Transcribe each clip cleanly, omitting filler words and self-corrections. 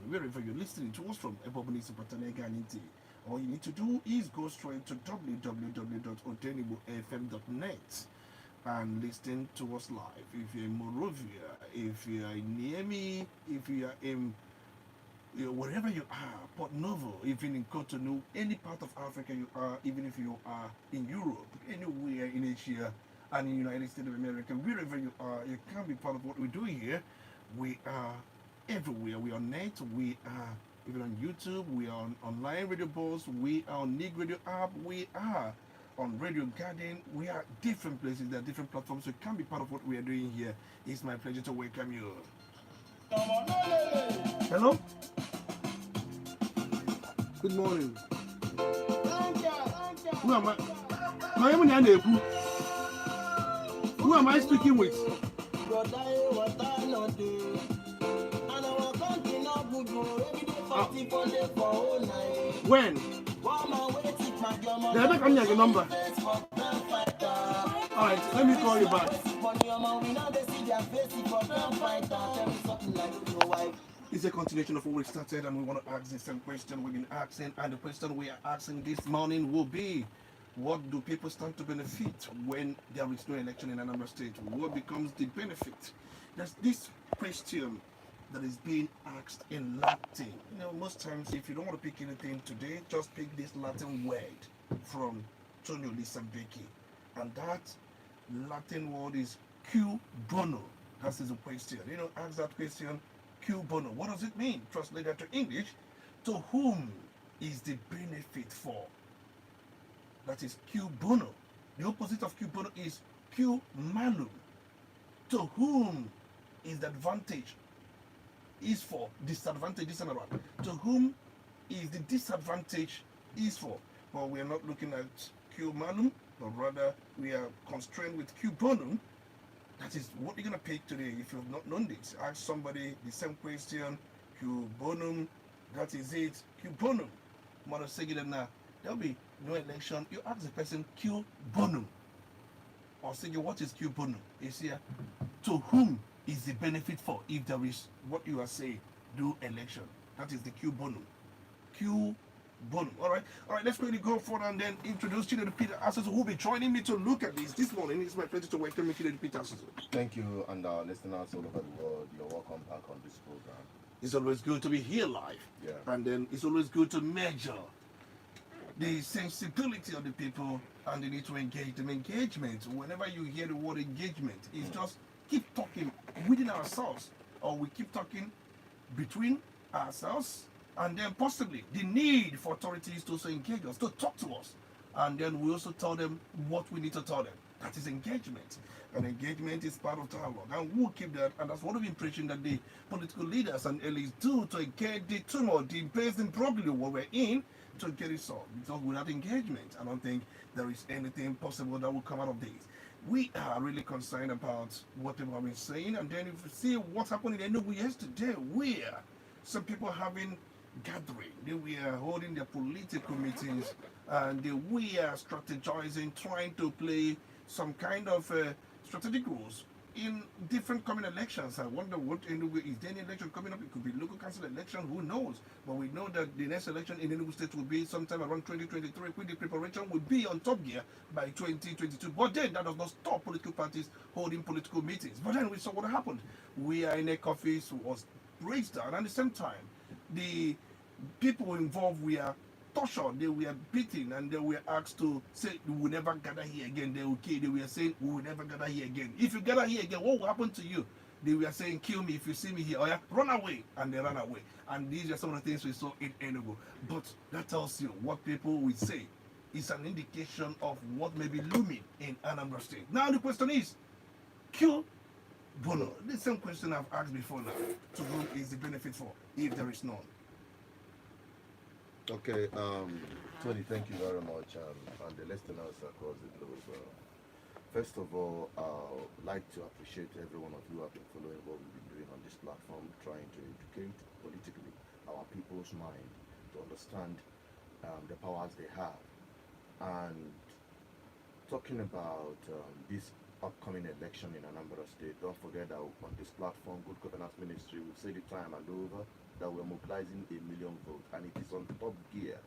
wherever you're listening to us from. All you need to do is go straight to www.odenigbo.fm.net and listen to us live. If you're in Morovia, if you are in Niamey, if you are in wherever you are, Port Novo, even in Cotonou, any part of Africa you are, even if you are in Europe, anywhere in Asia, and in the United States of America, wherever you are, you can be part of what we do here. We are everywhere. We are on net. We are even on YouTube. We are on online radio balls. We are on Nig Radio app. We are on Radio Garden. We are different places. There are different platforms. So you can be part of what we are doing here. It's my pleasure to welcome you. Hello. Good morning. Who am I? Who am I speaking with? When? They haven't come your number. Alright, let me call you back. It's a continuation of what we started, and we want to ask the same question we've been asking. And the question we are asking this morning will be: what do people stand to benefit when there is no election in Anambra State? What becomes the benefit? There's this question that is being asked in Latin. You know, most times if you don't want to pick anything today, just pick this Latin word from Tonio Lisabeki. And that Latin word is Q bono. That is the question. You know, ask that question, Q bono. What does it mean? Translated to English, to whom is the benefit for? That is Q bono. The opposite of Q bono is Q malum. To whom is the advantage is for? Disadvantage is another one. To whom is the disadvantage is for? Well, we are not looking at Q malum, but rather we are constrained with Q bonum. That is what you're going to pick today. If you have not known this, ask somebody the same question, Q bonum, that is it, Q bonum. Mother say that now there'll be no election. You ask the person Q bonum. Or say, what is Q bonum? It's here. To whom is the benefit for if there is what you are saying, do election? That is the Q bonum. Q bonum. All right, let's really go forward and then introduce Chinedu Peter Asuzu, who will be joining me to look at this morning. It's my pleasure to welcome Chinedu Peter Asuzu. Thank you, and our listeners all over the world, you're welcome back on this program. It's always good to be here live. Yeah. And then it's always good to measure the sensibility of the people and the need to engage them. Engagement, whenever you hear the word engagement, is just keep talking within ourselves, or we keep talking between ourselves, and then possibly the need for authorities to also engage us, to talk to us, and then we also tell them what we need to tell them. That is engagement. And engagement is part of dialogue, and we'll keep that. And that's what we've been preaching, that the political leaders and elites do to engage the tumor, the base imbroglio what we're in, to get it solved. Because without engagement, I don't think there is anything possible that will come out of this. We are really concerned about what people have been saying, and then if you see what happened in Enugu yesterday, where some people having gathering, they were holding their political meetings, and they were strategizing, trying to play some kind of strategic rules in different coming elections. I wonder what Enugu, is there any election coming up? It could be local council election, who knows? But we know that the next election in Enugu State will be sometime around 2023, when the preparation will be on top gear by 2022. But then that does not stop political parties holding political meetings. But then we saw what happened. We are in a office was raised down, and at the same time, the people involved were tortured, they were beaten, and they were asked to say, we will never gather here again. They were saying, we will never gather here again. If you gather here again, what will happen to you? They were saying, kill me if you see me here. Oh yeah, run away. And they ran away. And these are some of the things we saw in Enugu. But that tells you what people will say. It's an indication of what may be looming in Anambra State. Now the question is, Q bono. The same question I've asked before now. To whom is the benefit for, if there is none? Okay, Tony, thank you very much, and the listeners across the globe. First of all, I'd like to appreciate every one of you who have been following what we've been doing on this platform, trying to educate politically our people's mind to understand the powers they have. And talking about this upcoming election in Anambra State, don't forget that on this platform, Good Governance Ministry, will say the time and over, that we're mobilizing 1 million votes, and it is on top gear.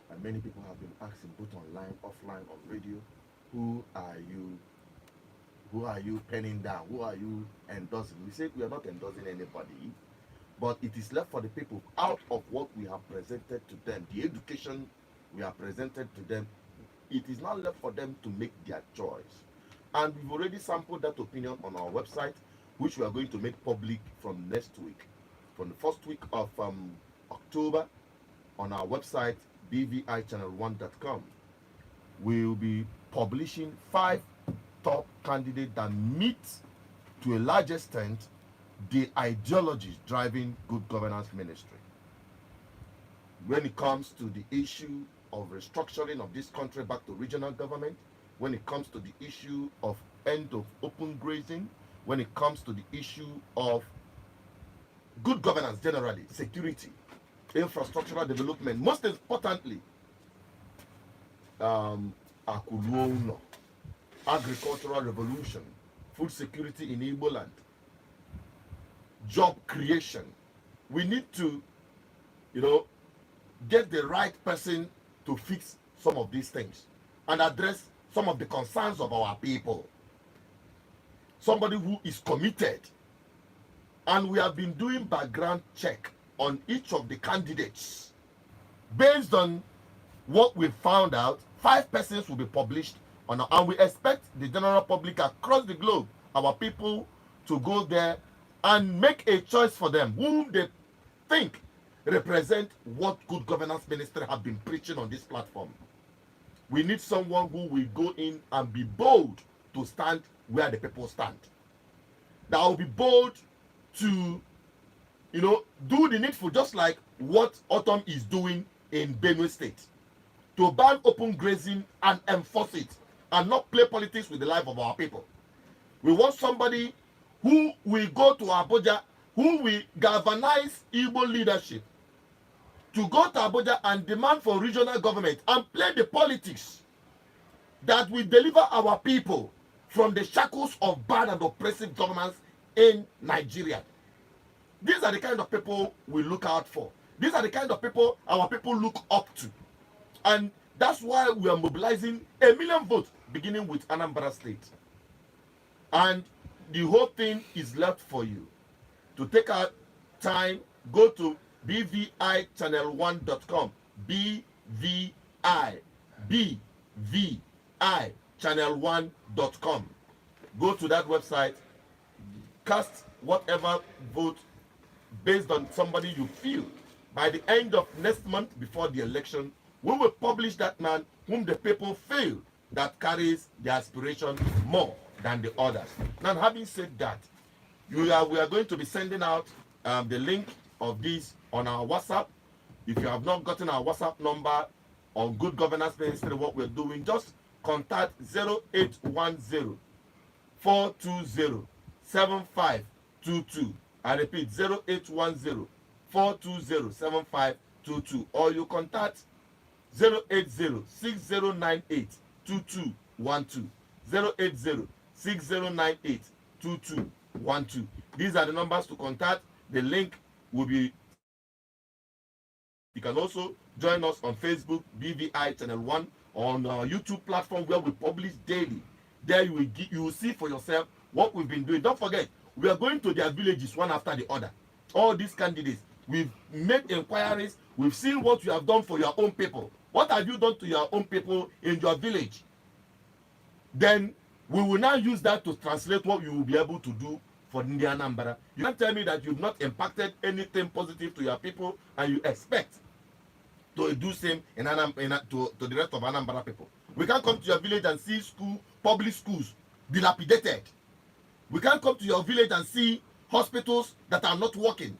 And many people have been asking, both online, offline, on radio, who are you? Who are you penning down? Who are you endorsing? We say we are not endorsing anybody, but it is left for the people. Out of what we have presented to them, the education we have presented to them, it is now left for them to make their choice. And we've already sampled that opinion on our website, which we are going to make public from next week. From the first week of October, on our website, BVIChannel1.com, we'll be publishing 5 top candidates that meet to a large extent the ideologies driving good governance ministry. When it comes to the issue of restructuring of this country back to regional government, when it comes to the issue of end of open grazing, when it comes to the issue of good governance generally, security, infrastructural development, most importantly, Akuluono, agricultural revolution, food security in Igbo land, job creation. We need to, get the right person to fix some of these things and address some of the concerns of our people. Somebody who is committed. And we have been doing background check on each of the candidates. Based on what we found out, 5 persons will be published and we expect the general public across the globe, our people, to go there and make a choice for them whom they think represent what good governance ministry have been preaching on this platform. We need someone who will go in and be bold to stand where the people stand. That will be bold to, do the needful, just like what Autumn is doing in Benue State. To ban open grazing and enforce it, and not play politics with the life of our people. We want somebody who will go to Abuja, who will galvanize Igbo leadership to go to Abuja and demand for regional government and play the politics that will deliver our people from the shackles of bad and oppressive governments in Nigeria. These are the kind of people we look out for. These are the kind of people our people look up to. And that's why we are mobilizing 1 million votes, beginning with Anambra State. And the whole thing is left for you. To take our time, go to BVIChannel1.com. BVIChannel1.com. Go to that website, cast whatever vote based on somebody you feel. By the end of next month, before the election, we will publish that man whom the people feel that carries the aspiration more than the others. Now, having said that, we are going to be sending out the link of this on our WhatsApp. If you have not gotten our WhatsApp number on Good Governance Ministry, what we're doing, just contact 0810 420 7522. I repeat, 0810 420 7522. Or you contact 080 6098 2212. 080 6098 2212. These are the numbers to contact. The link will be. You can also join us on Facebook, BVI Channel 1, on our YouTube platform where we publish daily. There you will see for yourself what we've been doing. Don't forget, we are going to their villages one after the other. All these candidates, we've made inquiries. We've seen what you have done for your own people. What have you done to your own people in your village? Then we will now use that to translate what you will be able to do for the Anambra. You can't tell me that you've not impacted anything positive to your people and you expect to do same to the rest of Anambra people. We can't come to your village and see public schools dilapidated. We can't come to your village and see hospitals that are not working.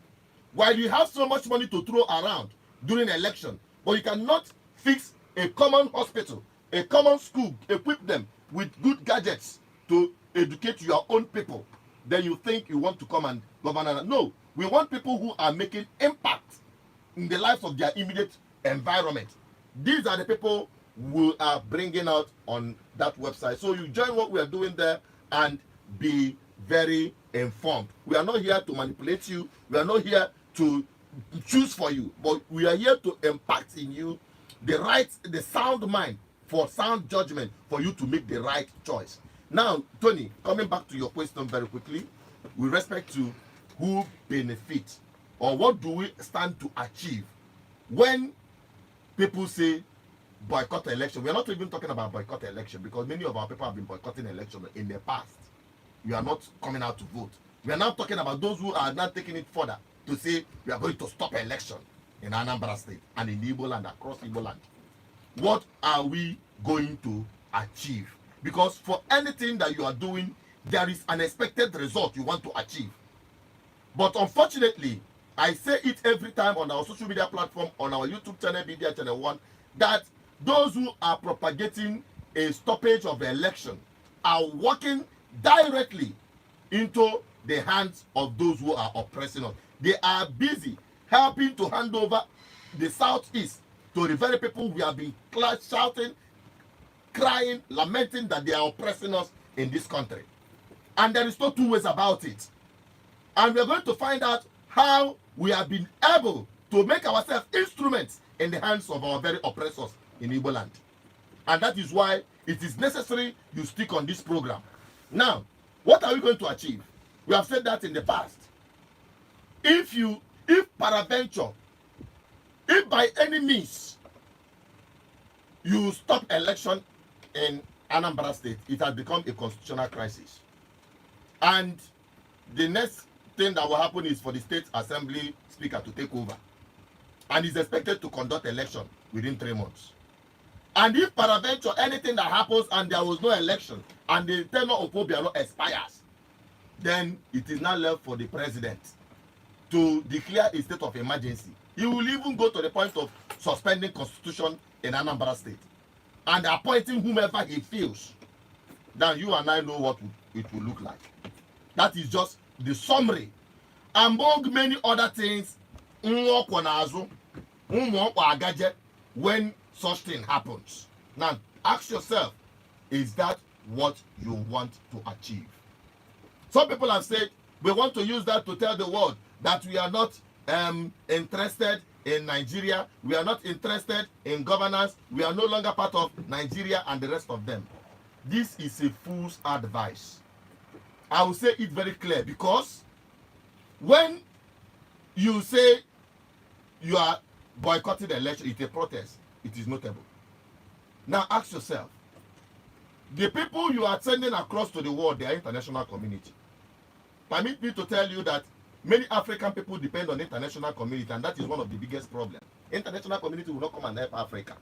While you have so much money to throw around during election, but you cannot fix a common hospital, a common school, equip them with good gadgets to educate your own people, then you think you want to come and govern. No, we want people who are making impact in the lives of their immediate environment. These are the people we are bringing out on that website. So you join what we are doing there and be very informed. We are not here to manipulate you. We are not here to choose for you, but we are here to impact in you the sound mind for sound judgment for you to make the right choice. Now, Tony, coming back to your question very quickly, with respect to who benefits or what do we stand to achieve when people say boycott election. We are not even talking about boycott election because many of our people have been boycotting election in the past. We are not coming out to vote. We are now talking about those who are not taking it further to say we are going to stop election in Anambra State and in Igbo land, across Igbo land. What are we going to achieve? Because for anything that you are doing, there is an expected result you want to achieve. But unfortunately, I say it every time on our social media platform, on our YouTube channel, BVI Channel 1, that those who are propagating a stoppage of the election are working directly into the hands of those who are oppressing us. They are busy helping to hand over the Southeast to the very people we have been shouting, crying, lamenting that they are oppressing us in this country. And there is no two ways about it. And we are going to find out how we have been able to make ourselves instruments in the hands of our very oppressors in Igbo land. And that is why it is necessary you stick on this program. Now, what are we going to achieve? We have said that in the past. If peradventure, if by any means you stop election in Anambra State, it has become a constitutional crisis. And the next thing that will happen is for the State Assembly Speaker to take over. And is expected to conduct election within 3 months. And if peradventure anything that happens and there was no election and the tenure of Obiano expires, then it is now left for the president to declare a state of emergency. He will even go to the point of suspending constitution in Anambra State and appointing whomever he feels. Then you and I know what it will look like. That is just the summary. Among many other things, when such thing happens. Now, ask yourself, is that what you want to achieve? Some people have said, we want to use that to tell the world that we are not interested in Nigeria, we are not interested in governance, we are no longer part of Nigeria and the rest of them. This is a fool's advice. I will say it very clear, because when you say you are boycotting the election, it's a protest, it is notable. Now ask yourself, the people you are sending across to the world, they are international community. Permit me to tell you that many African people depend on international community, and that is one of the biggest problems. International community will not come and help Africa.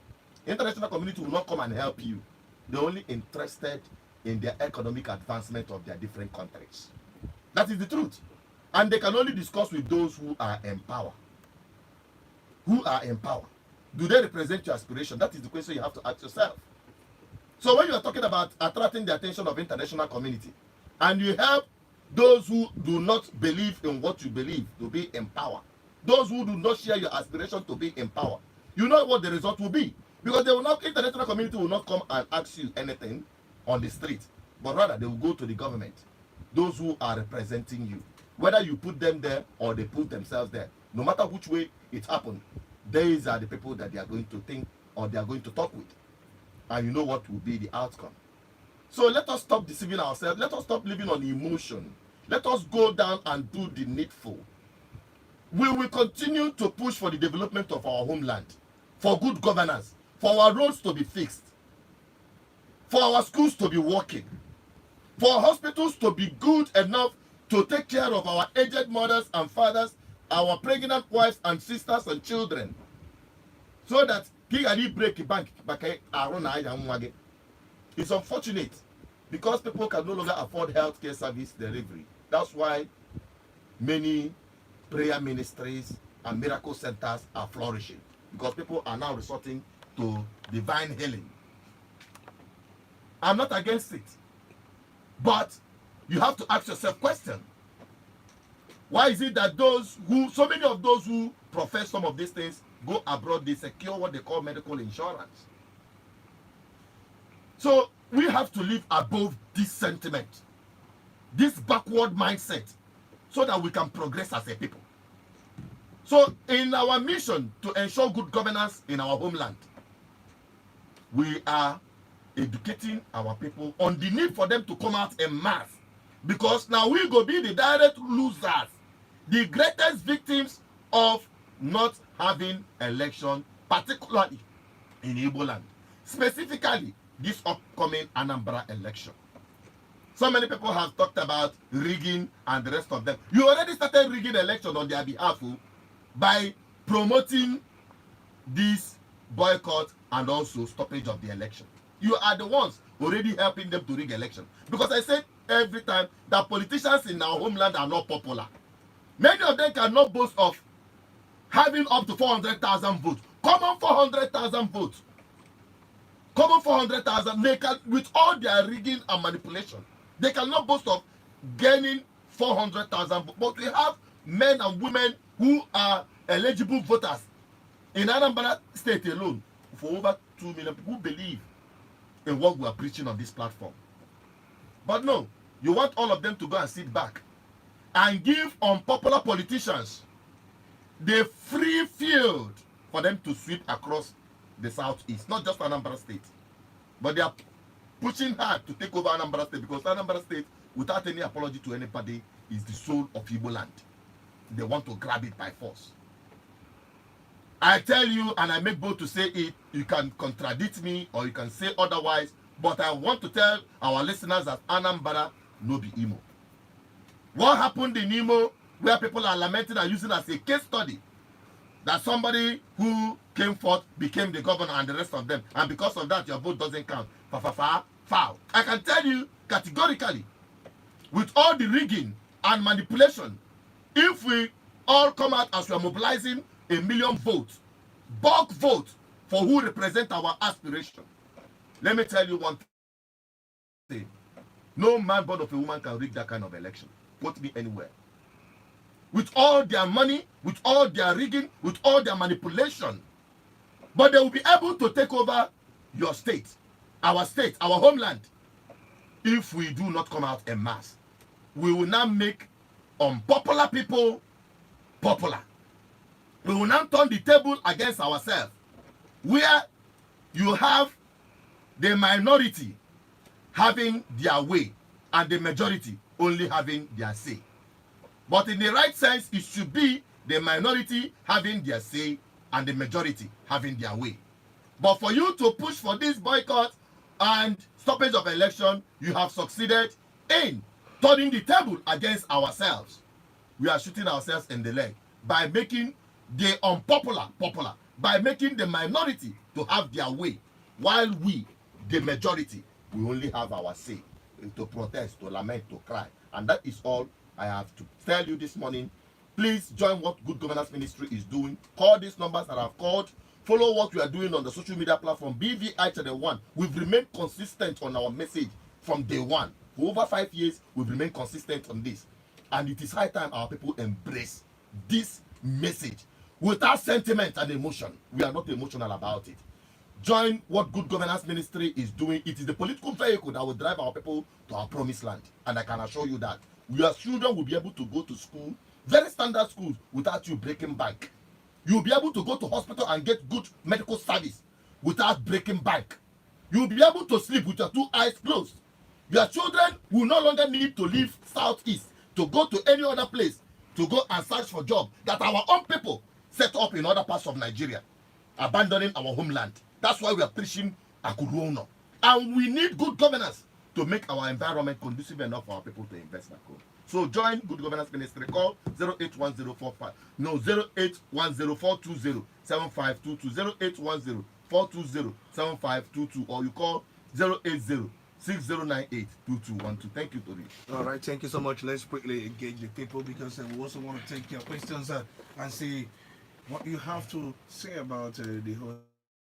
International community will not come and help you. They're only interested in their economic advancement of their different countries. That is the truth. And they can only discuss with those who are in power. Who are in power? Do they represent your aspiration? That is the question you have to ask yourself. So when you are talking about attracting the attention of international community, and you help those who do not believe in what you believe to be in power, those who do not share your aspiration to be in power, you know what the result will be. Because they will not, international community will not come and ask you anything on the street, but rather they will go to the government, those who are representing you. Whether you put them there or they put themselves there, no matter which way it happened, these are the people that they are going to think or they are going to talk with. And you know what will be the outcome. So let us stop deceiving ourselves. Let us stop living on emotion. Let us go down and do the needful. We will continue to push for the development of our homeland, for good governance, for our roads to be fixed, for our schools to be working, for hospitals to be good enough to take care of our aged mothers and fathers, our pregnant wives and sisters and children, so that break bank. It's unfortunate because people can no longer afford healthcare service delivery. That's why many prayer ministries and miracle centers are flourishing, because people are now resorting to divine healing. I'm not against it, but you have to ask yourself question. Why is it that so many of those who profess some of these things go abroad, they secure what they call medical insurance? So we have to live above this sentiment, this backward mindset, so that we can progress as a people. So in our mission to ensure good governance in our homeland, we are educating our people on the need for them to come out en masse, because now we go be the direct losers, the greatest victims of not having election, particularly in Igbo land, specifically this upcoming Anambra election. So many people have talked about rigging and the rest of them. You already started rigging election on their behalf by promoting this boycott and also stoppage of the election. You are the ones already helping them to rig election. Because I said every time that politicians in our homeland are not popular. Many of them cannot boast of having up to 400,000 votes. Common 400,000 votes. Common 400,000. They can, with all their rigging and manipulation, they cannot boast of gaining 400,000 votes. But we have men and women who are eligible voters in Anambra state alone for over 2 million people who believe in what we are preaching on this platform. But no, you want all of them to go and sit back and give unpopular politicians the free field for them to sweep across the southeast, not just Anambra state, but they are pushing hard to take over Anambra state, because Anambra state, without any apology to anybody, is the soul of Igbo land. They want to grab it by force. I tell you, and I make bold to say it, you can contradict me or you can say otherwise, but I want to tell our listeners that Anambra no be Imo. What happened in Imo, where people are lamenting and using as a case study, that somebody who came forth became the governor and the rest of them, and because of that your vote doesn't count. Foul. I can tell you categorically, with all the rigging and manipulation, if we all come out as we are mobilizing 1 million votes, bulk vote for who represent our aspiration, let me tell you one thing. No man born of a woman can rig that kind of election. Put me anywhere. With all their money, with all their rigging, with all their manipulation, but they will be able to take over your state, our homeland, if we do not come out en masse. We will now make unpopular people popular. We will now turn the table against ourselves, where you have the minority having their way and the majority only having their say. But in the right sense, it should be the minority having their say and the majority having their way. But for you to push for this boycott and stoppage of election, you have succeeded in turning the table against ourselves. We are shooting ourselves in the leg by making the unpopular popular, by making the minority to have their way, while we, the majority, we only have our say to protest, to lament, to cry. And that is all I have to tell you this morning. Please join what Good Governance Ministry is doing. Call these numbers that I've called. Follow what we are doing on the social media platform BVI Channel 1. We've remained consistent on our message from day one. For over 5 years, we've remained consistent on this. And it is high time our people embrace this message without sentiment and emotion. We are not emotional about it. Join what Good Governance Ministry is doing. It is the political vehicle that will drive our people to our promised land. And I can assure you that your children will be able to go to school, very standard schools, without you breaking bank. You'll be able to go to hospital and get good medical service without breaking bank. You'll be able to sleep with your 2 eyes closed. Your children will no longer need to leave southeast to go to any other place to go and search for job that our own people set up in other parts of Nigeria, abandoning our homeland. That's why we are preaching Akuruono. And we need good governance to make our environment conducive enough for our people to invest back home. So join Good Governance Ministry. Call 081045. No, 0810-420-7522. 0810-420-7522. Or you call 080-6098-2212. Thank you, Tori. All right, thank you so much. Let's quickly engage the people, because we also want to take your questions and see what you have to say about the whole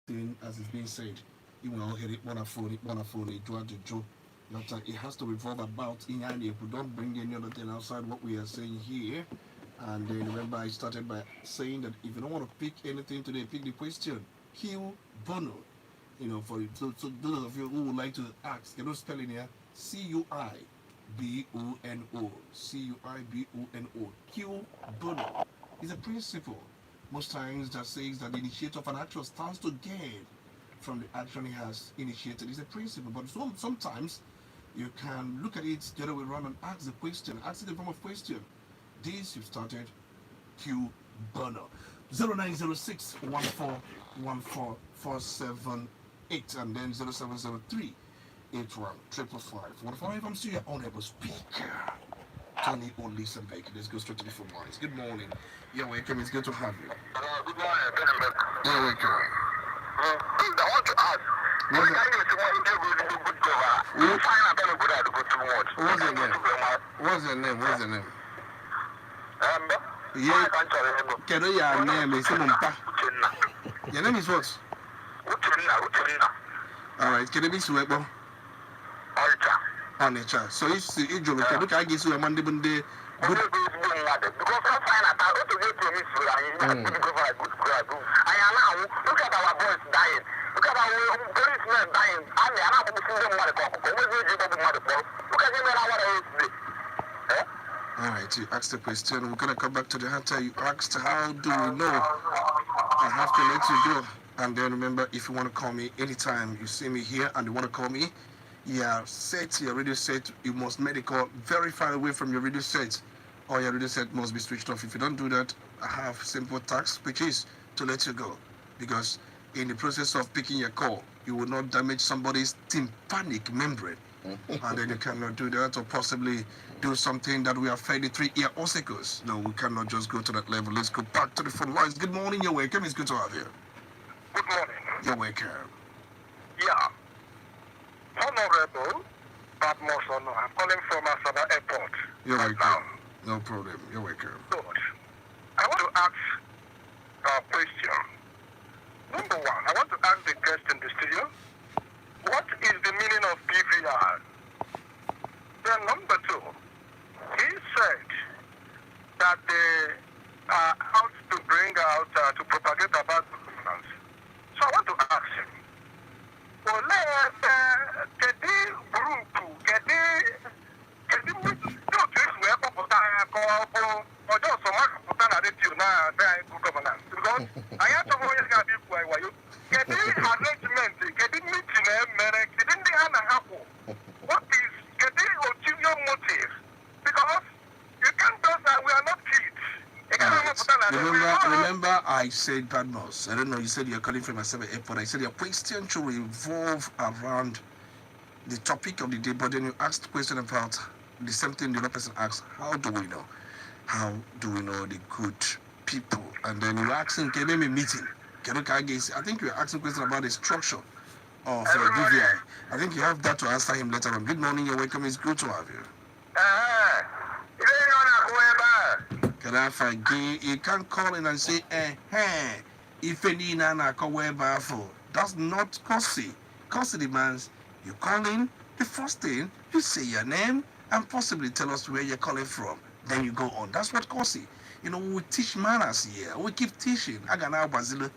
thing as it's being said. You will hear it, it has to revolve about Inyani. If we don't bring any other thing outside what we are saying here. And then remember, I started by saying that if you don't want to pick anything today, pick the question. Kill Bono. You know, for so those of you who would like to ask, you know, spelling here C-U-I-B-O-N-O. C-U-I-B-O-N-O. Kill Bono. It's a principle. most times that says that the initiator of an action stands to gain from the action he has initiated is a principle. But sometimes you can look at it the other way around and ask the question, ask it in the form of question. This you've started, Q burner. 0906 1414478 and then 0703 81555. I'm still your honorable speaker, Tony Olisenbeck. Let's go straight to the phone lines. Good morning. You're welcome. It's good to have you. Good morning, Benjamin. You're welcome. I want to ask. What's your name? What's your name? Yeah. Can you your name? Your name is what? Alright, can you be swept? Nature. So it's you look I guess you are Monday Monday. Good. Look at our boys dying. Look at our policemen dying. Alright, you asked the question. We're gonna come back to the answer. You asked how do we know? I have to let you go. And then remember, if you want to call me anytime you see me here and you want to call me, your radio set, you must make the call very far away from your radio set, or your radio set must be switched off. If you don't do that, I have simple task, which is to let you go. Because in the process of picking your call, you will not damage somebody's tympanic membrane. And then you cannot do that, or possibly do something that will affect the 3-ear ossicles. No, we cannot just go to that level. Let's go back to the phone lines. Good morning, you're welcome. It's good to have you. Good morning. You're welcome. Yeah. Honorable, but more so no. I'm calling from Asaba Airport. You're welcome. No problem. You're welcome. Good. I want to ask a question. Number one, I want to ask the guest in the studio, what is the meaning of BVI? Then number two, he said that they are out to bring out, to propagate about governance. So I want to ask him, well, what is the ulterior motive? Because you can't tell that we are not kids. Remember, I said Badmos. I don't know, you said you're calling from Asaba Airport. I said your question should revolve around the topic of the day, but then you asked the question about the same thing the other person asked. How do we know? How do we know the good people? And then you're asking, can we meeting? I think you're asking a question about the structure of BVI. I think you have that to answer him later on. Good morning, you're welcome. It's good to have you. Can I forgive? You can't call in and say, if any nana call where for. That's not courtesy. Courtesy demands you call in, the first thing, you say your name and possibly tell us where you're calling from. Then you go on. That's what courtesy. You know, we teach manners here. We keep teaching. I got now Bazilo,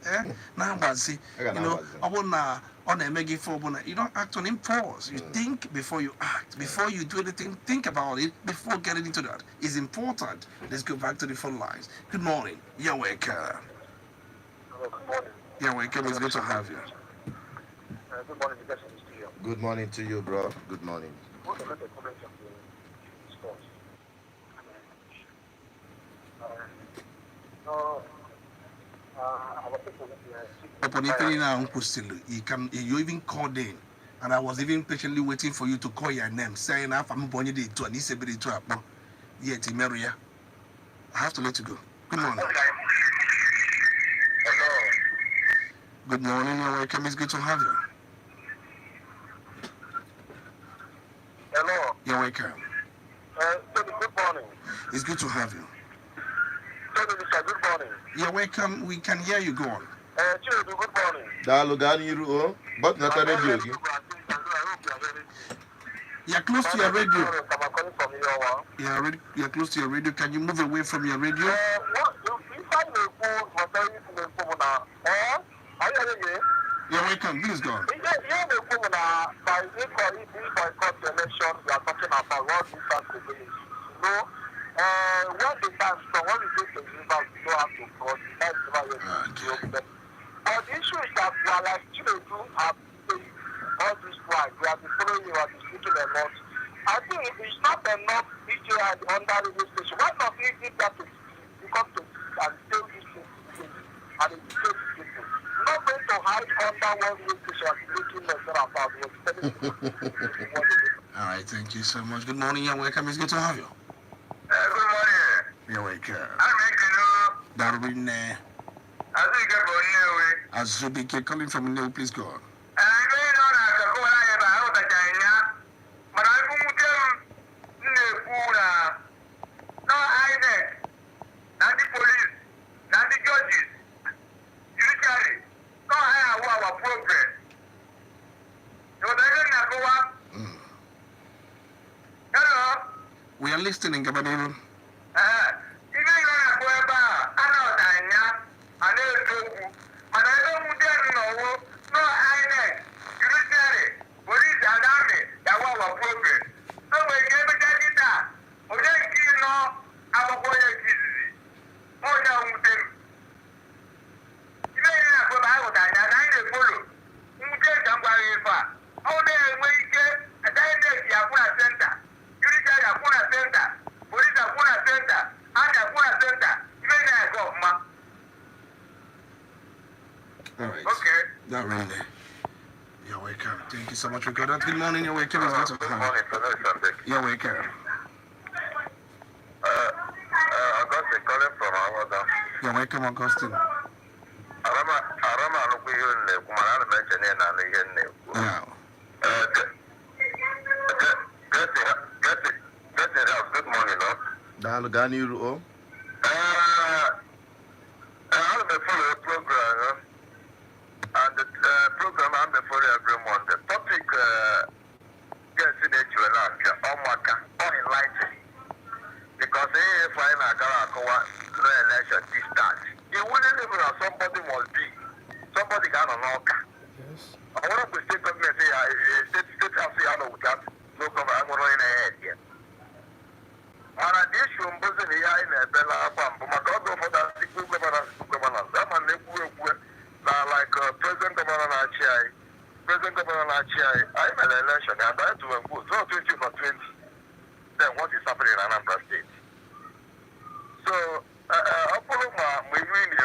now Bazi. You know, I wanna on a mega for you don't act on impulse. You think before you act. Before you do anything, think about it before getting into that. It's important. Let's go back to the phone lines. Good morning. You're welcome. Good morning. You're welcome. It's good to have you. Good morning, the guest in the studio. Good morning to you, bro. Good morning. What about the comments of the sports? Upon anything now, Uncle Still, you even called in, and I was even patiently waiting for you to call your name, saying, I'm born to an disability to a boy. Yet, Maria, I have to let you go. Good morning. Hello. Good morning, you're welcome. It's good to have you. Hello. You're welcome. Good morning. It's good to have you. Good morning. You're welcome. We can hear you. Go on. Good morning. Dalu but not a radio. You're close to your radio. You're close to your radio. Can you move away from your radio? You're welcome. Please go on. What the bank from what is it to deliver, we don't have to cross. That's why we have to. But the issue is that we are like children who have paid all this while. We have been following you, we have been speaking a lot. I think it's not enough if you are under radio station. Why not if that you come to and tell these things and educate people? You're not going to hide under one radio station and making us about what telling people. All right, thank you so much. Good morning, you're welcome. It's good to have you. Good morning. You're welcome. I'm making you. That'll be there. I think I'm Azubike calling from New, please go on. We are listening, Gabanero. Not really. You're welcome. Thank you so much for that. Good morning, you're welcome. Good morning, you're welcome. Augustine calling from Anambra. You're welcome, Augustine. Yeah. Good morning, no? Dalganiru. I'm a follow program, and the program I'm a follow every month. The topic gets in it unenlightened. Because if I no election this start, you wouldn't even know somebody must be. Somebody can knock. Yes. I want to state government say state have to have without no government. I'm going in ahead here. And this should be in a bella pump. My God, for that good governance. That man, like President Governor Achai. President Governor Achai, I'm an election and I have to vote. So 20 for 20. Then what is happening in Anambra State? So, Apollo, we really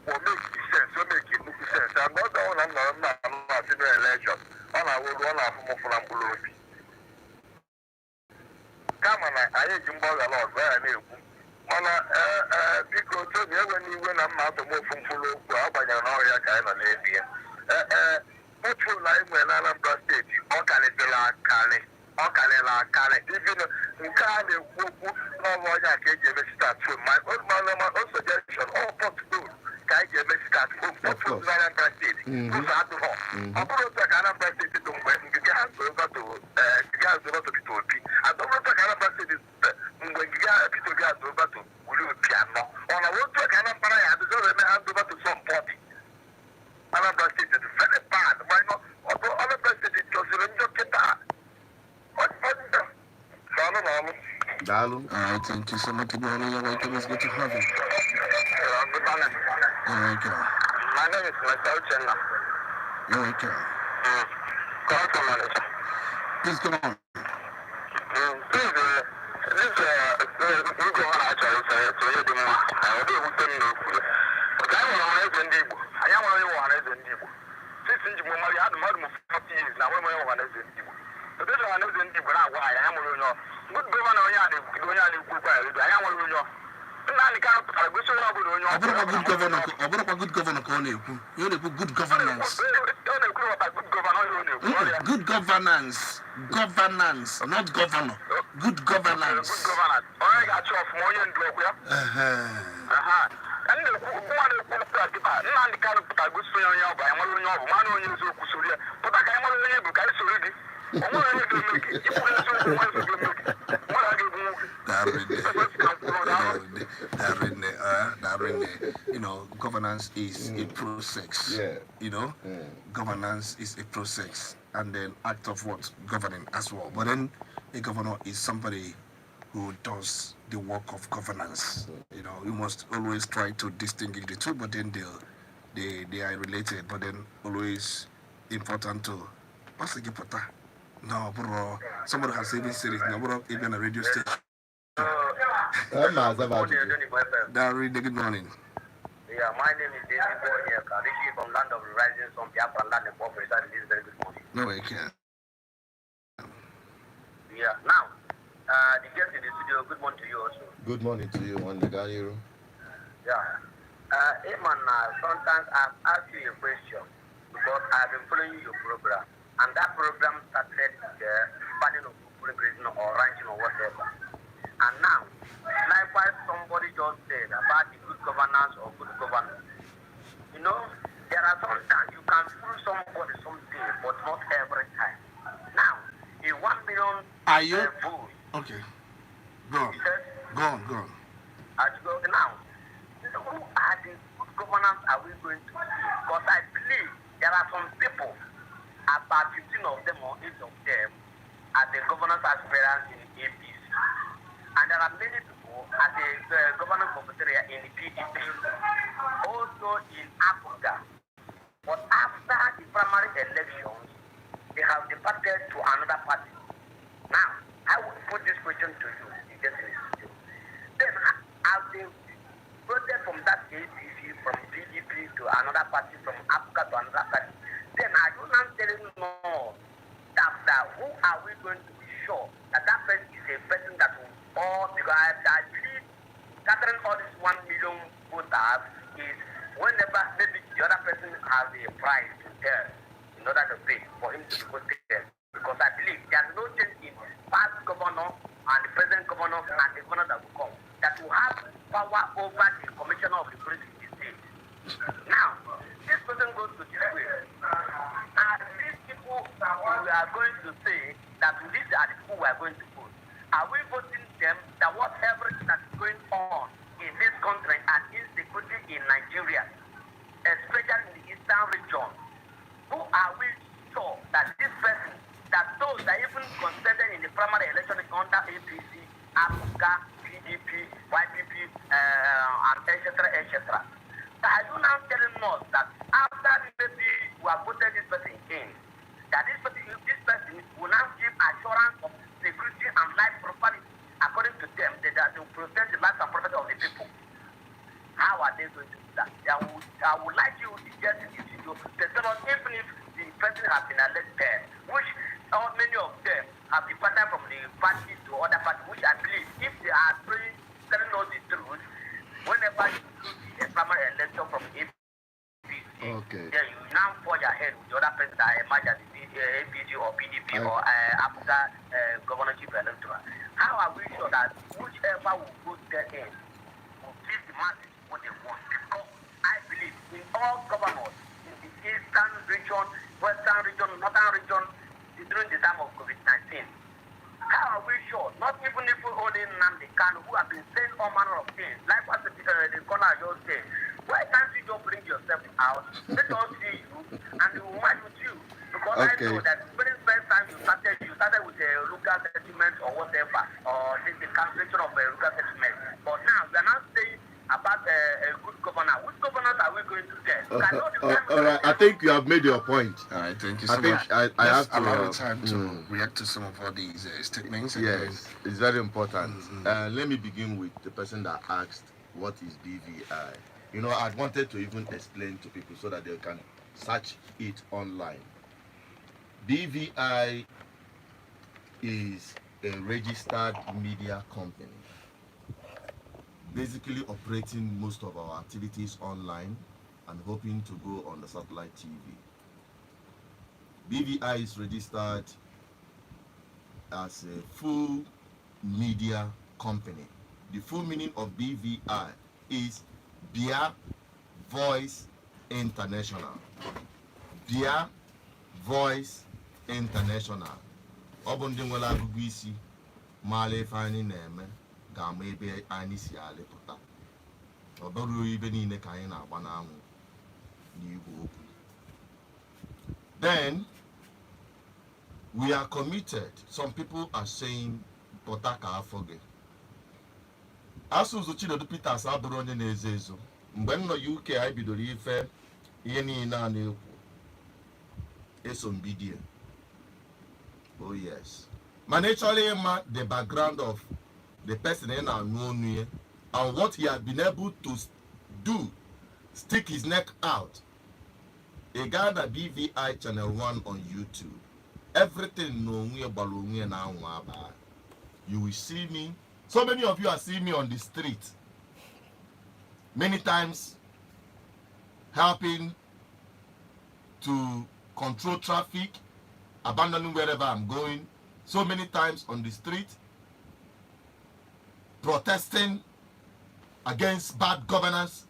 will make sense. Will make it make sense. I'm not the one. I'm not in the election. And I will run out from Fulham. Come on, I ain't a lot. Where I knew. Because when I'm out of move from Fulham, I'm going to know your kind of lady. What will I when Anambra State? Okale. Even Nkali start with my own suggestion, all possible. Start with Anambra State. I'm going to take Anambra State to over to P2P. I don't want to take Anambra State when you get P2P over to Piano. Or I want to take Anambra, I have to hand over to somebody. Anambra State is very bad. Why not? Although Anambra State is just Dalu. All right, thank you so much. Good morning, you're welcome. It's good to have you. Good morning. You're welcome. My name is Marcel Chenna. You're welcome. Council manager. Please go on. Please, this we go on actually so you do more. I will do it. But I want to Ndibo. I am one as Ndibo. Since you had more than 40 years now, when I want as Ndibo. So this one is Ndibo now. Why I am good governor. I am one of you. Good governor, good governance. Good governance. Governance, not governor. Good governance. You know, governance is a process. Yeah. You know, governance is a process, and then act of what governing as well. But then a governor is somebody who does the work of governance. You know, you must always try to distinguish the two, but then they are related, but then always important to what's the gipota? No, bro. Somebody has even said it. No, bro, even a radio station. Dari, good morning. Yeah, my name is David Boyer, Kalishi from Land of Rising, from Biafra Land and Corporation. This is very good morning. No, I can't. Yeah, now, the guest in the studio, good morning to you also. Good morning to you, Wandagayiro. Yeah. Eman, sometimes I've asked you a question because I've been following your program, and that program started the banning of grazing or ranching or whatever. And now, likewise, somebody just said about the good governance or good governance. You know, there are sometimes you can fool somebody someday, but not every time. Now, in 1 million Are you? votes, Okay. Go on. Go on, go on. Now, who are the good governance are we going to see? Because I believe there are some people, about 15 of them or 8 of them, are the governance aspirants in APC. And there are many people at the governance secretariat in the PDP, also in Africa. But after the primary elections, they have departed to another party. Now, I will put this question to you. Then, as they voted from that APC, from PDP to another party, from Africa to another party, then I do not tell you no. That who are we going to be sure that that person is a person that will all, because I believe gathering all these 1 million voters is whenever maybe the other person has a price to tell in order to pay for him to vote there. Because I believe there is no change in past governor and the present governor and the governor that will come that will have power over the commissioner of the police in the state. Now, this person goes to this way. And these people we are going to say that these are the people we are going to vote. Are we voting them that whatever that is going on in this country and insecurity in Nigeria, especially in the eastern region, who are we sure that this person, that those that even contested in the primary election under APC, Africa, PDP, YPP, and etc., I do not telling us that after maybe we have voted this person in, that this person will now give assurance of security and life property according to them, that they will protect the life and property of the people. How are they going to do that? I would like you to get into the tell us even if the person has been elected, which many of them have departed from the party to other parties, which I believe if they are telling us the truth, whenever you do the primary election from APC, then you now forge ahead with the other person that emerged as the APC or PDP or Africa governorship electoral. How are we sure that whichever will go there in will give the masses what they want? Because I believe in all governors in the eastern region, western region, northern region, during the time of COVID-19. How are we sure? Not even if we only Nnamdi Kanu, who have been saying all manner of things, like what the corner just said. Why can't you just bring yourself out? Let us see you, and we will match with you. Because I know that the very first time you started with a local settlement or whatever, or the cancellation of a local settlement. But now we are not saying about a good governor. Which governors are we going to get? All right, I think you have made your point. All right, thank you so much. I have to allow the time to react to some of all these statements. Yes, it's very important. Let me begin with the person that asked, what is BVI? You know, I wanted to even explain to people so that they can search it online. BVI is a registered media company, basically operating most of our activities online and hoping to go on the satellite TV. BVI is registered as a full media company. The full meaning of BVI is Bia Voice International. Bia Voice International. Ọ bụ ndị nwere agụgụ isi maala ife anyị na-eme ga-ama ebe anyị si alịpụta. Ọ bụrụ ibe niile ka anyị na-agba n'anwụ n'igwe okwu. Then we are committed. Some people are saying Potaka Afoge. Asụsụ Chinedu Peters abụrụ onye na-ezo ezo. Mgbe m nọ UK anyị bidoro ife ihe niile a na-ekwu eso mbidio. Oh yes. Mana ịchọrọ ịma the background of the person ị na-anụ onu ya and what he had been able to do, stick his neck out. A guy na BVI Channel 1 on YouTube. Everything no onwe gbara onwe na anwa aba. You will see me. So many of you are seeing me on the street. Many times helping to control traffic, abandoning wherever I'm going. So many times on the street, protesting against bad governance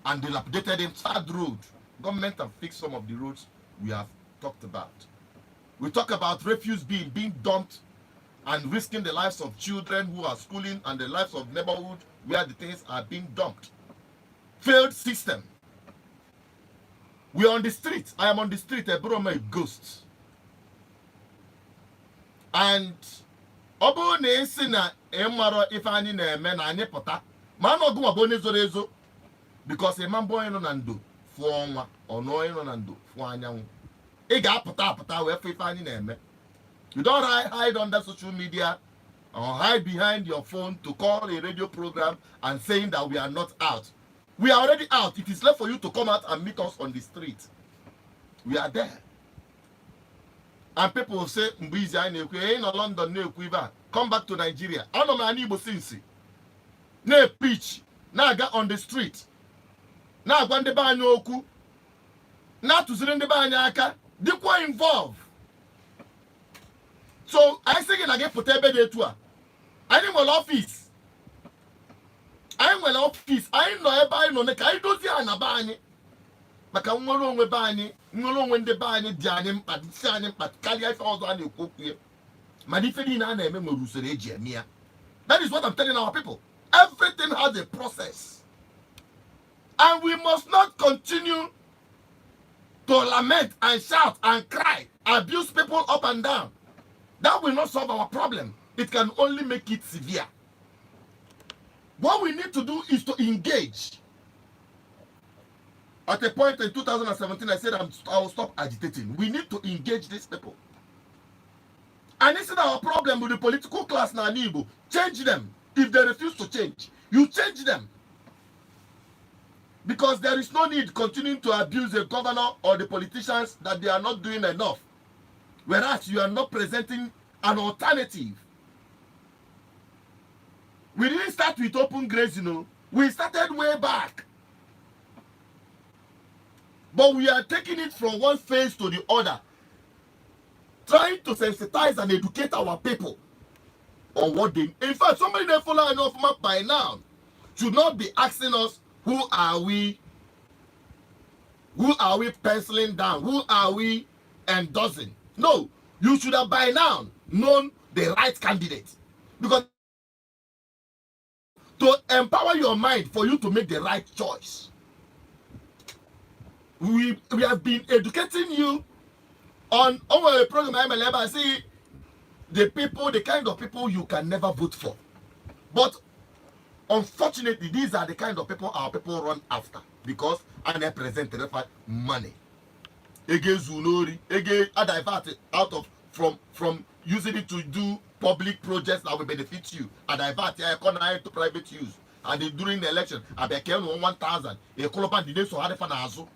and dilapidated entire road. Government have fixed some of the roads we have talked about. We talk about refuse being dumped and risking the lives of children who are schooling and the lives of neighborhood where the things are being dumped. Failed system. We are on the street. I am on the street. I brought my ghost. And obo na esi na emaro ife anyị na-eme na anyị pụta ma na ọgụ mabụ onye zoro ezo because ịma mbụ onye nọ na ndo fụọ ọnwa ọnụ onye nọ na ndo fụọ anyanwụ ị ga-apụta apụta wee fụ ife anyị na-eme. You don't hide under social media or hide behind your phone to call a radio program and saying that we are not out. We are already out. It is left for you to come out and meet us on the street. We are there. And people will say, Mbizi, I in London, come back to Nigeria. I don't know any Igbo since. No preach. Now get on the street. Now go on the banyo oku. Now to the banyo aka. They were involved. So I say again put ebe de tour. I need office. I nwere office. I know ebe I know ka I dozi anaba anyị. Maka nwere onwe be anyị, nwere onwe ndị be anyị dị anyị mkpa, dị anyị mkpa karịa ife ọzọ a na-ekwu okwu ya. Mana ife niile a na-eme nwere usoro eji eme ya. That is what I'm telling our people. Everything has a process. And we must not continue to lament and shout and cry, abuse people up and down. That will not solve our problem. It can only make it severe. What we need to do is to engage. At a point in 2017, I said I will stop agitating. We need to engage these people. And this is our problem with the political class now. Change them. If they refuse to change, you change them. Because there is no need continuing to abuse the governor or the politicians that they are not doing enough. Whereas you are not presenting an alternative. We didn't start with open grace, you know. We started way back. But we are taking it from one phase to the other. Trying to sensitize and educate our people on what they... In fact, somebody that follow enough map by now should not be asking us, who are we? Who are we penciling down? Who are we endorsing? No, you should have by now known the right candidate. Because to empower your mind for you to make the right choice. We have been educating you on our program. I see the people, the kind of people you can never vote for. But unfortunately, these are the kind of people our people run after because I represent money. Against Zunori, against Advert out of from using it to do public projects that will benefit you. Advert to private use. And during the election, I became 1,000. A colopan did so hard for Nazo.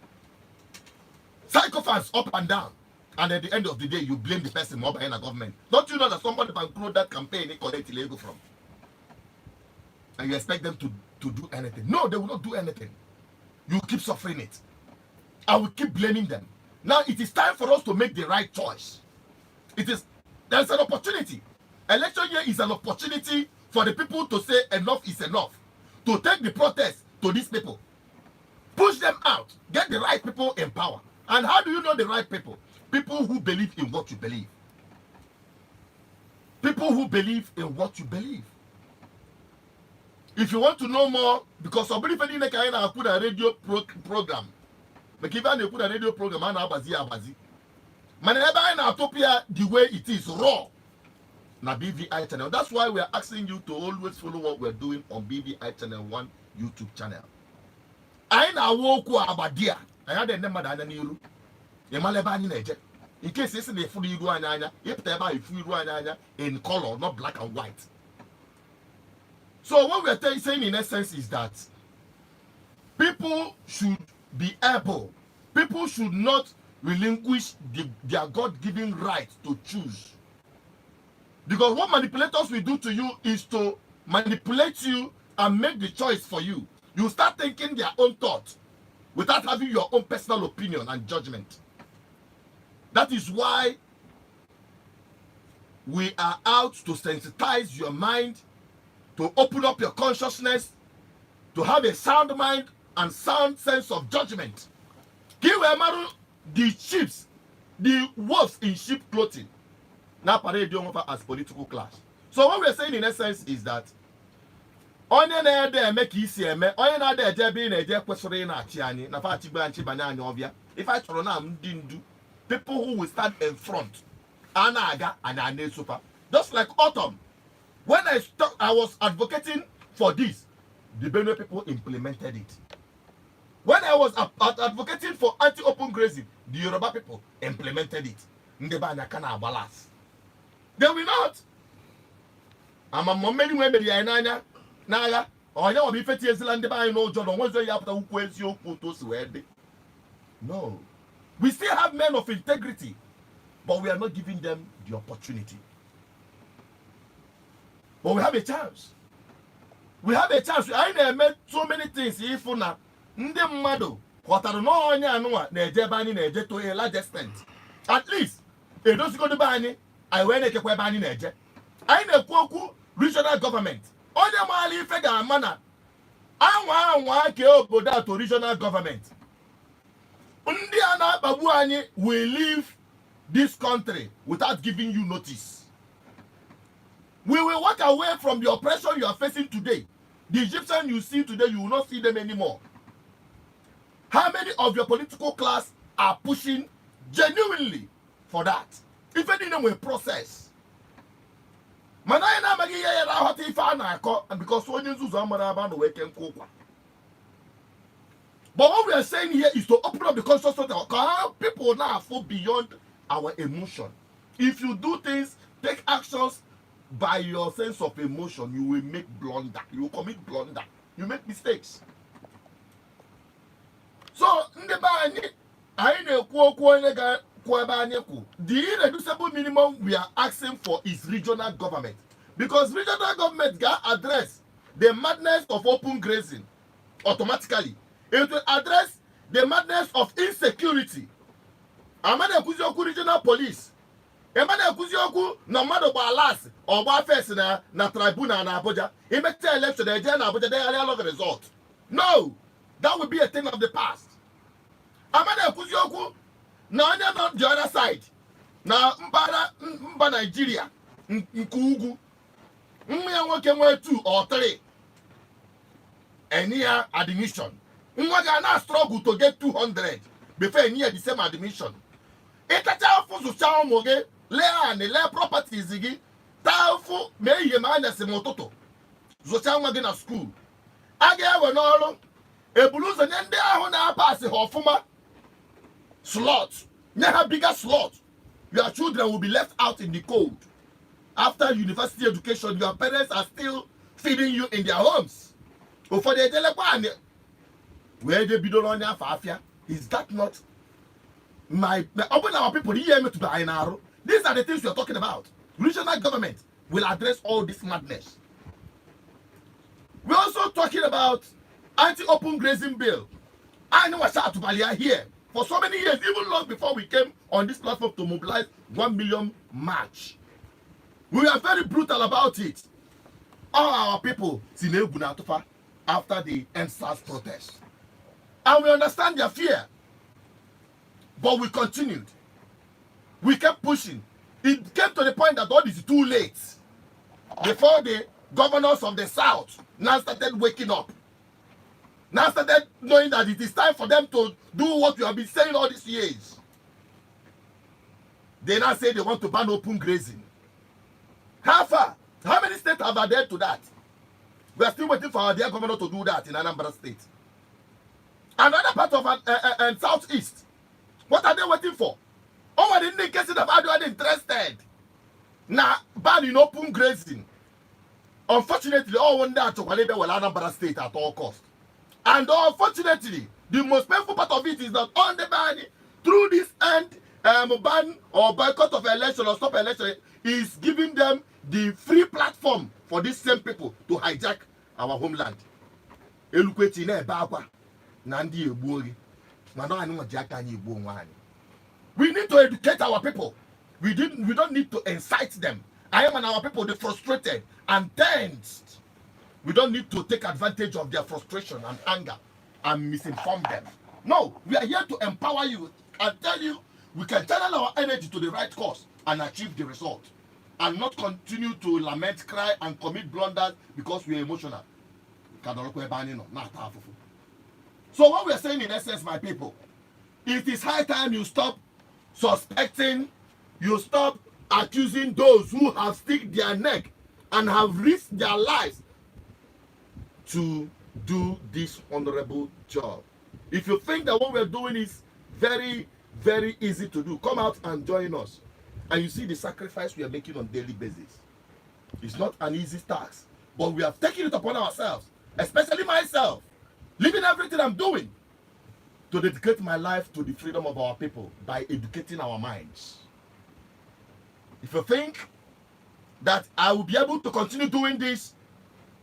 Psychophants up and down. And at the end of the day, you blame the person more behind the government. Don't you know that somebody can grow that campaign they collect illegal from? And you expect them to do anything? No, they will not do anything. You keep suffering it. I will keep blaming them. Now it is time for us to make the right choice. There's an opportunity. Election year is an opportunity for the people to say enough is enough. To take the protest to these people. Push them out. Get the right people in power. And how do you know the right people? People who believe in what you believe. People who believe in what you believe. If you want to know more, because somebody put a radio program. But if I put a radio program, I abazi. Maneba in Utopia the way it is raw. na BVI Channel. That's why we are asking you to always follow what we're doing on BVI Channel 1 YouTube channel. I na woku abadia. I had a number that I knew. In case it's the food you do in color, not black and white. So what we're saying in essence is that people should be able, people should not relinquish their God-given right to choose. Because what manipulators will do to you is to manipulate you and make the choice for you. You start thinking their own thoughts without having your own personal opinion and judgment. That is why we are out to sensitize your mind, to open up your consciousness, to have a sound mind and sound sense of judgment. The sheep, the wolves in sheep clothing, now parade as political class. So what we're saying in essence is that onye na ede make isi eme onye na ede eje bi na eje kwesịrị na achi anyị na fa chigba nchi banya anyị obia if I chọrọ na ndị ndu people who will stand in front anaga and anesufa just like autumn when I was advocating for this, the Benue people implemented it. When I was advocating for anti-open grazing, the Yoruba people implemented it. Ndeba kana balas. They will not. I'm a many women the Naira or you will be fetty as land by no John was the after who questions your photos where they. No. We still have men of integrity, but we are not giving them the opportunity. But we have a chance. We have a chance. I met so many things. If una ndị mmadụ ghọtara na onye anụwa na-eje ebe anyị na-eje to a large extent. At least edozigodi be anyị anyị wee na-ekekwa ebe anyị na-eje. Anyị na-ekwu okwu regional government. Onye maara ife ga-ama na anwa ke obodo a to regional government. Ndị a na-akpagbu anyị will leave this country without giving you notice. We will walk away from the oppression you are facing today. The Egyptians you see today, you will not see them anymore. How many of your political class are pushing genuinely for that? If any of them will process. Because but what we are saying here is to open up the consciousness of people now fall beyond our emotion. If you do things, take actions by your sense of emotion, you will make blunder. You will commit blunder. You make mistakes. So, the irreducible minimum we are asking for is regional government. Because regional government can address the madness of open grazing automatically. It will address the madness of insecurity. Amana Kuzioku regional police. Amana Kuzioku no matter balas or first na tribunal na Abuja. He make the election they na Abuja they allow the result. No, that would be a thing of the past. Amana Kuzioku na not the other side. Na mba Nigeria nkugu. Mwa nwoke nwe 2 or 3. Any admission. Mwa na struggle to get 200 before any the same admission. Itacha fu social moge le properties igi tafu me yemana se mototo. Zocha nwa na school. Aga ewe n'ọrụ ebuluzo nye ndị ahụ na pass ofuma slot. Nye ha bigger slot. Your children will be left out in the cold. After university education, your parents are still feeding you in their homes. But for the Delekwane, where they bidon on their fafia, is that not my open our people here to the Ainaro? These are the things we are talking about. Regional government will address all this madness. We're also talking about anti-open grazing bill. I know what's to Balia here for so many years, even long before we came on this platform to mobilize 1 million march. We are very brutal about it. All our people after the NSAS protest. And we understand their fear. But we continued. We kept pushing. It came to the point that all is too late. Before the governors of the South now started waking up. Now started knowing that it is time for them to do what we have been saying all these years. They now say they want to ban open grazing. How far? How many states have adhered to that? We are still waiting for our dear governor to do that in Anambra State. Another part of Southeast. What are they waiting for? Oh, the niggas that are interested. Now, ban in open grazing. Unfortunately, all one that to Anambra State at all cost. And unfortunately, the most painful part of it is that on the ban, through this end, ban or boycott of election or stop election is giving them the free platform for these same people to hijack our homeland. We need to educate our people. We don't need to incite them. I am and our people, they're frustrated and tensed. We don't need to take advantage of their frustration and anger and misinform them. No, we are here to empower you and tell you we can channel our energy to the right cause and achieve the result. And not continue to lament, cry, and commit blunders because we are emotional. So what we are saying in essence, my people, it is high time you stop suspecting, you stop accusing those who have stick their neck and have risked their lives to do this honorable job. If you think that what we're doing is very, very easy to do, come out and join us. And you see the sacrifice we are making on a daily basis. It's not an easy task, but we have taken it upon ourselves, especially myself, leaving everything I'm doing to dedicate my life to the freedom of our people by educating our minds. If you think that I will be able to continue doing this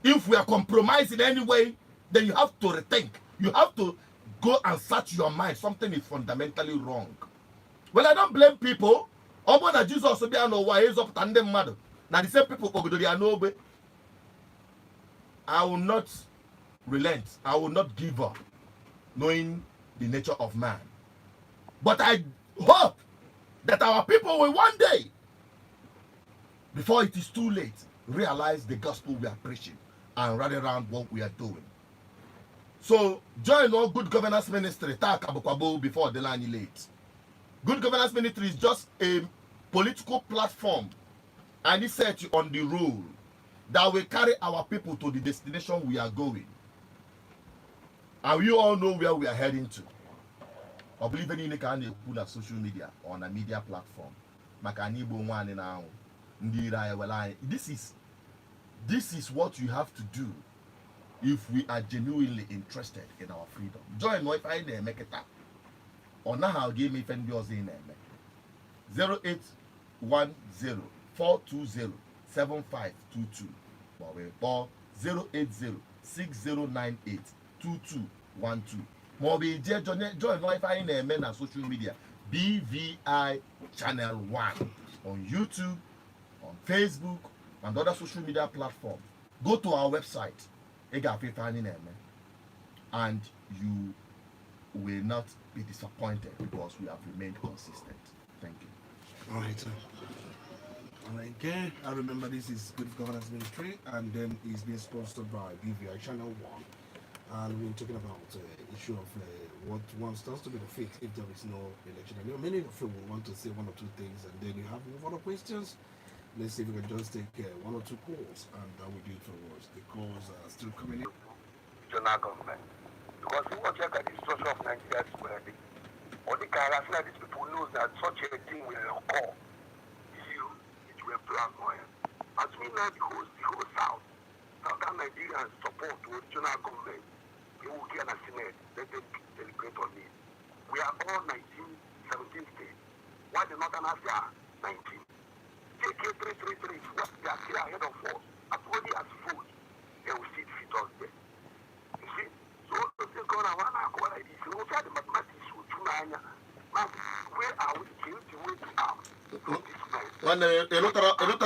if we are compromised in any way, then you have to rethink. You have to go and search your mind. Something is fundamentally wrong. Well, I don't blame people. Omo Jesus will be an why is up tandem mad. Now the same people no. I will not relent. I will not give up, knowing the nature of man. But I hope that our people will one day, before it is too late, realize the gospel we are preaching and rally around what we are doing. So join our Good Governance Ministry. Before the line late. Good Governance Ministry is just a political platform and it's set on the rule that will carry our people to the destination we are going. And you all know where we are heading to. I believe in any social media on a media platform. This is what you have to do if we are genuinely interested in our freedom. Join me if I make it up. Or now how give me friend yours in 0810-420-7522 or 080-6098-2212. Mobi join me if I name on social media. BVI Channel 1 on YouTube, on Facebook, and other social media platforms. Go to our website, and you will not be disappointed because we have remained consistent. Thank you. All right. All right. Okay. I remember this is Good Governance Ministry, and then it's being sponsored by BVI Channel 1. And we're talking about the issue of what one starts to be the fate if there is no election. I know many of you will want to say one or two things, and then you have other questions. Let's see if we can just take one or two calls, and that will do it for us. The calls are still coming in. Regional government. Because we want to look at the structure of Nigeria squarely. All the characters like these people know that such a thing will occur. It will plan for him. As we know the whole Southern Nigerians support the regional government. They will get a Senate. Let them deliberate on it. We are all 17 states. Why the Northerners are 19? Take 333, what they are still ahead of us. As well as food, they will still fit us there. You see? So they're going to want to go like this. You know, the mathematics will do where are we going to wait out from this place? When a lot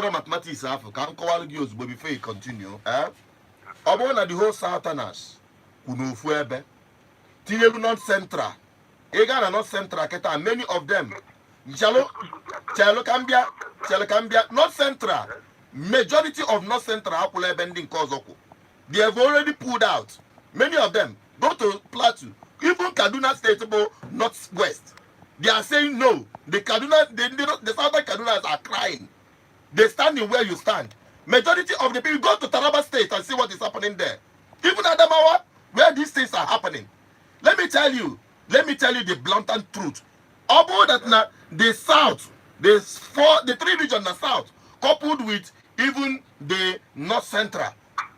of mathematics can call you before you continue. About the whole Southerners, who know where Tinelu North Central, Egana North Central, many of them, Chalokambia, North Central, majority of North Central bending Kozoko. They have already pulled out. Many of them go to Plateau, even Kaduna State, Northwest. They are saying no. The Southern Kadunas are crying. They stand in where you stand. majority of the people, go to Taraba State and see what is happening there. Even Adamawa, where these things are happening. Let me tell you the blunt truth. About that now, the south, the three regions in the south, coupled with even the north central,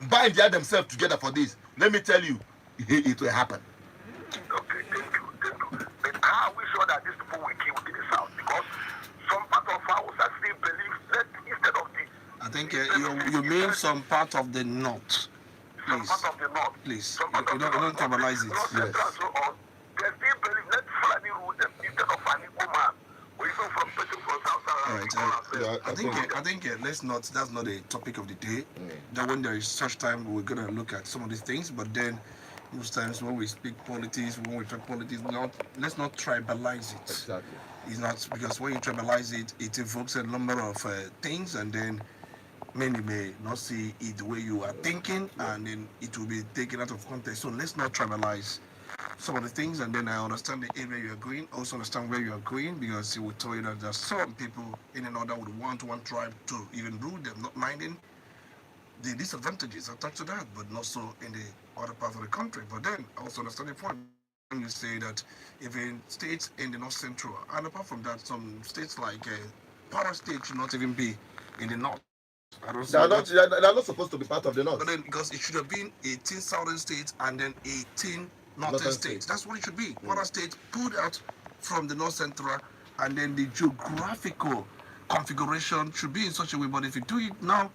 bind themselves together for this. Let me tell you, it will happen. Okay, thank you. But how are we sure that these people will kill in the south? Because some part of us still believe that instead of the... I think you mean some part of the north. Some Please. part of the north. Please, you don't capitalize it. North Yes. central, so on. They still believe let Fulani rule them instead of an equal man. We go from person from south. All right, I think let's not. That's not a topic of the day. That when there is such time, we're gonna look at some of these things. But then, most times when we speak politics, let's not tribalize it. Exactly. It's not, because when you tribalize it, it evokes a number of things, and then many may not see it the way you are thinking, and then it will be taken out of context. So let's not tribalize some of the things, and then I understand the area you are going, also understand where you are going, because it will tell you that there are some people in another would want one tribe to even rule them, not minding the disadvantages attached to that, but not so in the other part of the country. But then I also understand the point when you say that even states in the north central, and apart from that, some states like Para State should not even be in the north. I don't They are not supposed to be part of the north. But then, because it should have been 18 southern states and then 18 northern states. That's what it should be. Para State pulled out from the north central, and then the geographical configuration should be in such a way. But if you do it now,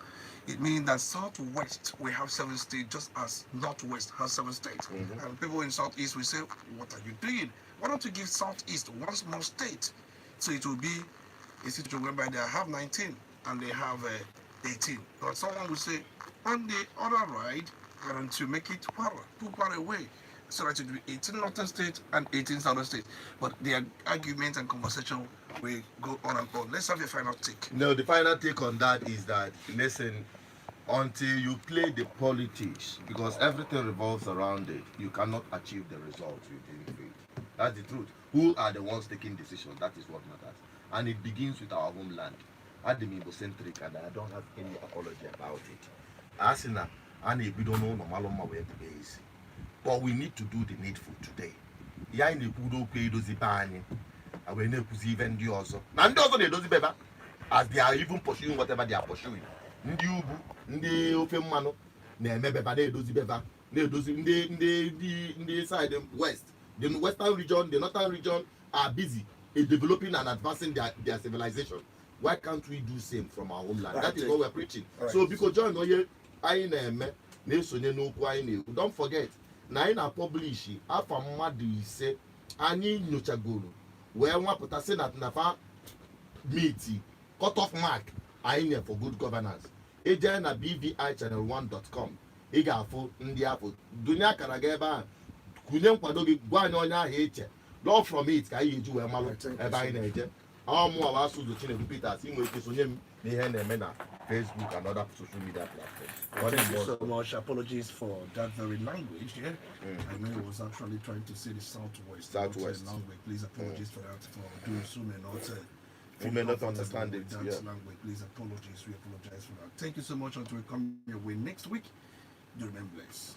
it means that southwest we have 7 states, just as northwest has 7 states. And people in southeast will say, what are you doing? Why don't you give southeast one small state? So it will be a situation whereby they have 19 and they have 18. But someone will say, on the other right, why don't you make it put Para away, so that it will be 18 northern states and 18 southern states. But the argument and conversation will go on and on. Let's have a final take. No, the final take on that is that, listen, until you play the politics, because everything revolves around it, you cannot achieve the results you dream for. That's the truth. Who are the ones taking decisions? That is what matters. And it begins with our homeland. I'm Igbo-centric, and I don't have any apology about it. Asina, we don't know no where to base. But we need to do the needful today. Ya in the kudo pay dozi bani. I will never even do also. And also they dozi beba, as they are even pursuing whatever they are pursuing. Ndi ubu, ndi open mano, ne mebeba ne dozi beba, ne dozi ndi side west. The western region, the northern region are busy in developing and advancing their civilization. Why can't we do same from our homeland? That is what we're preaching. So because John Oye, don't forget, na publish afa mmadụ ise anyị nyochagoro wee nwapụta sị na nafa meet cut off mark anyị for good governance. Eje na BVI Channel1.com, ị ga-afụ ndị afọ dunye akara gị ebe a, kunye nkwado gị, gwa anyị onye ahụ eche law from it ka anyị eji wee malụ ebe anyị na-eje. Mụawa asụsụ Chinedu Peters, inwe ike sonye m n'ihe na-eme na Facebook and other social media platforms. Thank you so much. Apologies for that very language. Yeah, I know he was actually trying to say the southwest language. Please apologies for that, for doing so you may not understand it. That language. Please apologies. We apologize for that. Thank you so much. Until we come your way next week, do remain blessed.